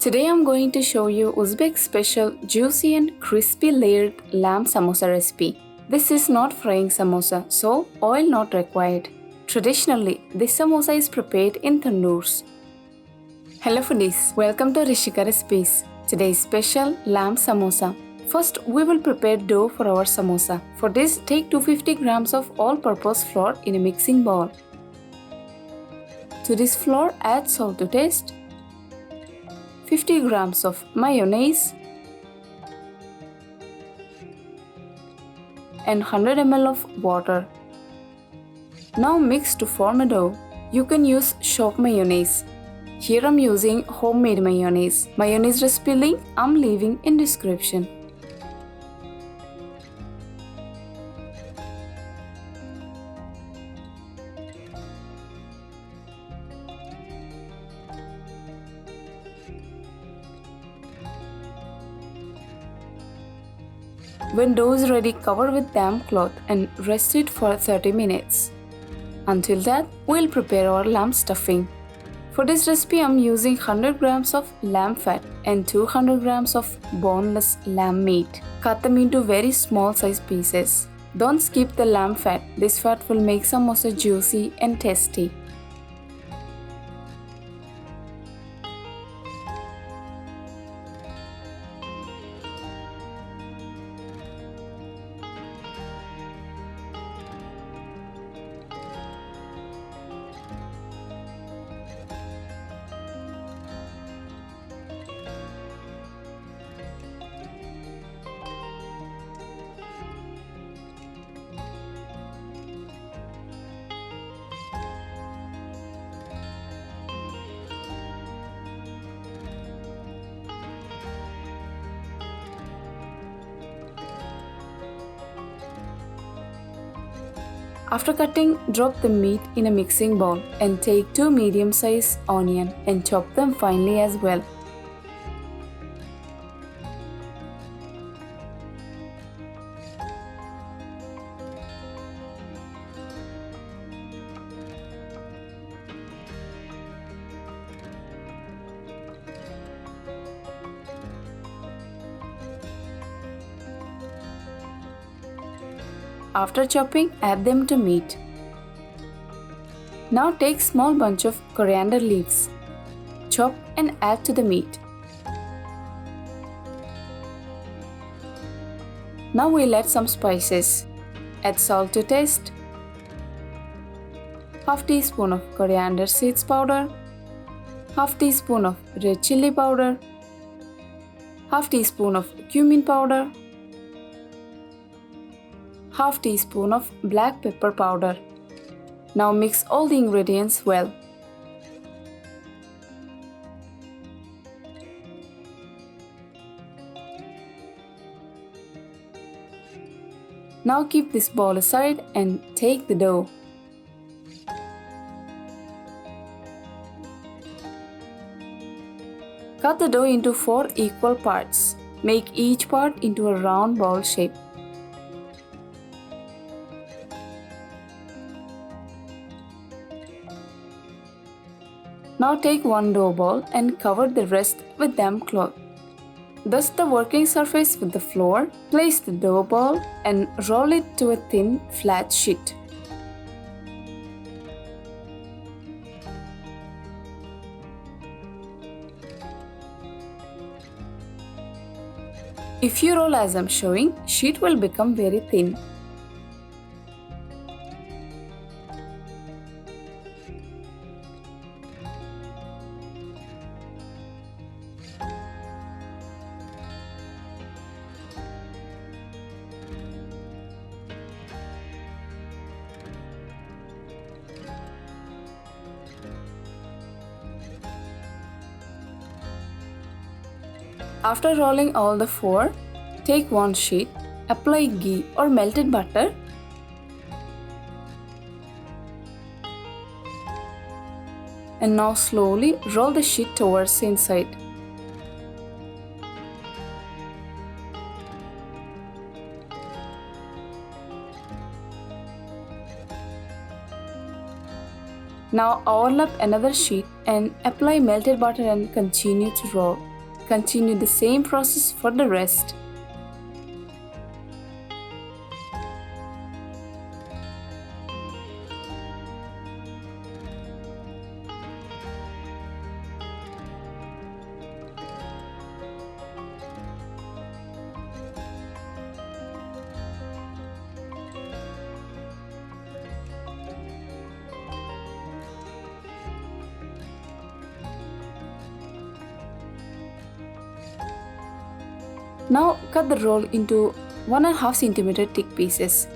Today I'm going to show you Uzbek special juicy and crispy layered lamb samosa recipe. This is not frying samosa, so oil not required. Traditionally, this samosa is prepared in tandoors. Hello foodies, welcome to Rishika recipes. Today's special lamb samosa. First, we will prepare dough for our samosa. For this, take 250 grams of all-purpose flour in a mixing bowl. To this flour, add salt to taste, 50 grams of mayonnaise and 100 ml of water. Now mix to form a dough. You can use shop mayonnaise. Here I'm using homemade mayonnaise. Mayonnaise recipe link I'm leaving in description. When dough is ready, cover with damp cloth and rest it for 30 minutes. Until that, we'll prepare our lamb stuffing. For this recipe, I'm using 100 grams of lamb fat and 200 grams of boneless lamb meat. Cut them into very small size pieces. Don't skip the lamb fat. This fat will make samosa juicy and tasty. After cutting, drop the meat in a mixing bowl and take 2 medium-sized onions and chop them finely as well. After chopping, add them to meat. Now take small bunch of coriander leaves. Chop and add to the meat. Now we'll add some spices. Add salt to taste, half teaspoon of coriander seeds powder, half teaspoon of red chilli powder, half teaspoon of cumin powder, half teaspoon of black pepper powder. Now mix all the ingredients well. Now keep this bowl aside and take the dough. Cut the dough into 4 equal parts. Make each part into a round ball shape. Now take one dough ball and cover the rest with damp cloth. Dust the working surface with the flour, place the dough ball and roll it to a thin, flat sheet. If you roll as I'm showing, sheet will become very thin. After rolling all the 4, take one sheet, apply ghee or melted butter, and now slowly roll the sheet towards the inside. Now overlap another sheet and apply melted butter and continue to roll. Continue the same process for the rest. Now cut the roll into 1.5 cm thick pieces.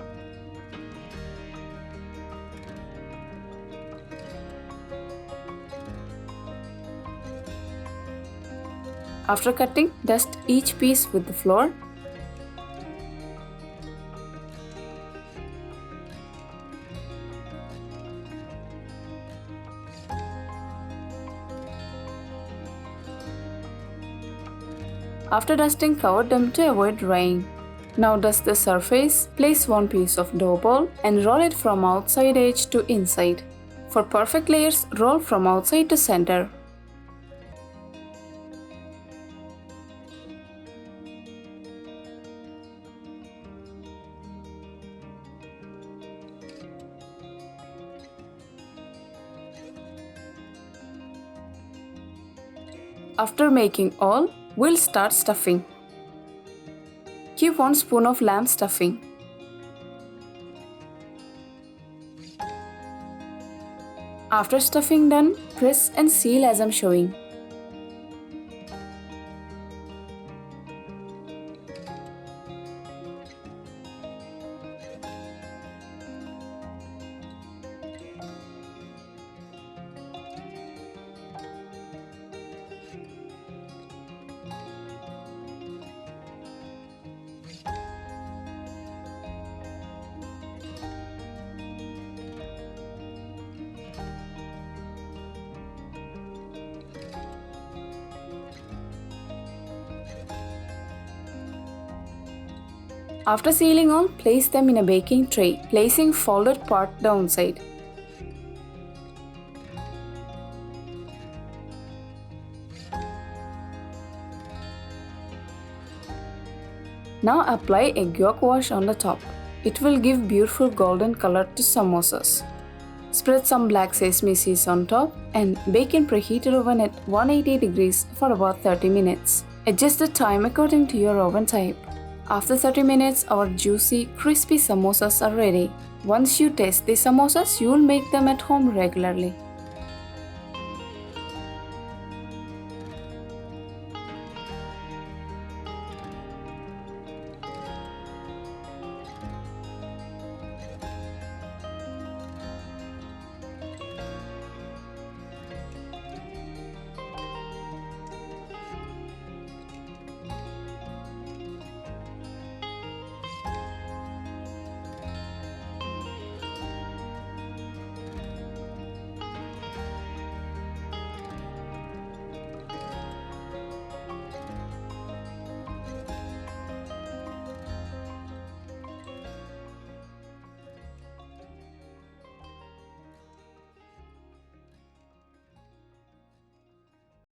After cutting, dust each piece with the flour. After dusting, cover them to avoid drying. Now dust the surface, place one piece of dough ball and roll it from outside edge to inside. For perfect layers, roll from outside to center. After making all, we'll start stuffing. Keep 1 spoon of lamb stuffing. After stuffing done, press and seal as I'm showing. After sealing all, place them in a baking tray, placing folded part downside. Now apply egg yolk wash on the top. It will give beautiful golden color to samosas. Spread some black sesame seeds on top and bake in preheated oven at 180 degrees for about 30 minutes. Adjust the time according to your oven type. After 30 minutes, our juicy, crispy samosas are ready. Once you taste these samosas, you will make them at home regularly.